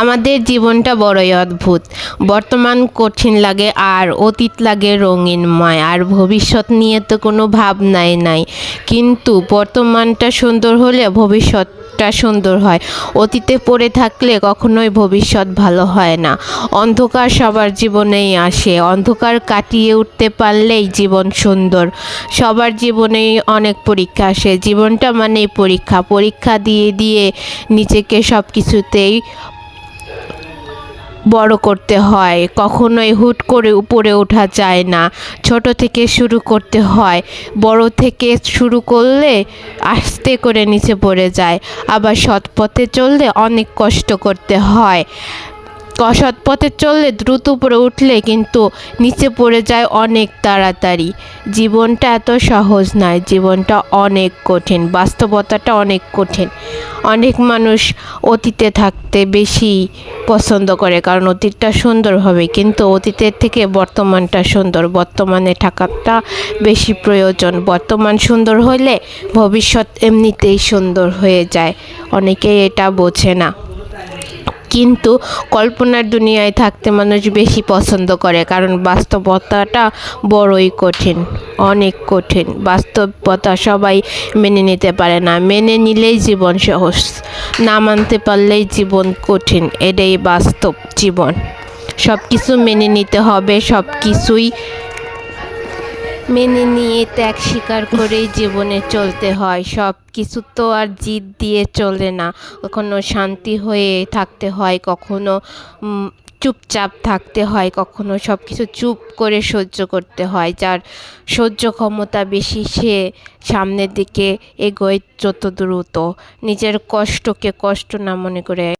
আমাদের জীবনটা বড়ই অদ্ভুত। বর্তমান কঠিন লাগে আর অতীত লাগে রঙিনময়, আর ভবিষ্যৎ নিয়ে তো কোনো ভাবনাই নাই। কিন্তু বর্তমানটা সুন্দর হলে ভবিষ্যৎটা সুন্দর হয়। অতীতে পড়ে থাকলে কখনোই ভবিষ্যৎ ভালো হয় না। অন্ধকার সবার জীবনেই আসে, অন্ধকার কাটিয়ে উঠতে পারলেই জীবন সুন্দর। সবার জীবনেই অনেক পরীক্ষা আসে, জীবনটা মানেই পরীক্ষা। পরীক্ষা দিয়ে দিয়ে নিজেকে সব কিছুতেই বড় করতে হয়। কখনোই হুট করে উপরে ওঠা যায় না, ছোট থেকে শুরু করতে হয়। বড় থেকে শুরু করলে আস্তে করে নিচে পড়ে যায়। আবার সৎ পথে চললে অনেক কষ্ট করতে হয়। সৎ পথে চললে দ্রুত উপরে উঠলে কিন্তু নিচে পড়ে যায় অনেক তাড়াতাড়ি। জীবনটা এত সহজ নয়, জীবনটা অনেক কঠিন, বাস্তবতাটা অনেক কঠিন। অনেক মানুষ অতীতে থাকতে বেশি পছন্দ করে, কারণ অতীতটা সুন্দর হবে, কিন্তু অতীতের থেকে বর্তমানটা সুন্দর। বর্তমানে থাকাটা বেশি প্রয়োজন। বর্তমান সুন্দর হলে ভবিষ্যৎ এমনিতেই সুন্দর হয়ে যায়। অনেকেই এটা বোঝে না, কিন্তু কল্পনার দুনিয়ায় থাকতে মানুষ বেশি পছন্দ করে, কারণ বাস্তবতাটা বড়ই কঠিন, অনেক কঠিন। বাস্তবতা সবাই মেনে নিতে পারে না, মেনে নিলেই জীবন সহজ, না মানতে পারলেই জীবন কঠিন। এটাই বাস্তব জীবন। সব কিছু মেনে নিতে হবে, সব কিছুই মেনে নিয়ে ত্যাগ স্বীকার করেই জীবনে চলতে হয়। সব কিছু তো আর জিদ দিয়ে চলে না। কখনো শান্তি হয়ে থাকতে হয়, কখনো চুপচাপ থাকতে হয়, কখনো সব কিছু চুপ করে সহ্য করতে হয়। যার সহ্য ক্ষমতা বেশি সে সামনের দিকে এগোয় যত দ্রুত, নিজের কষ্টকে কষ্ট না মনে করে।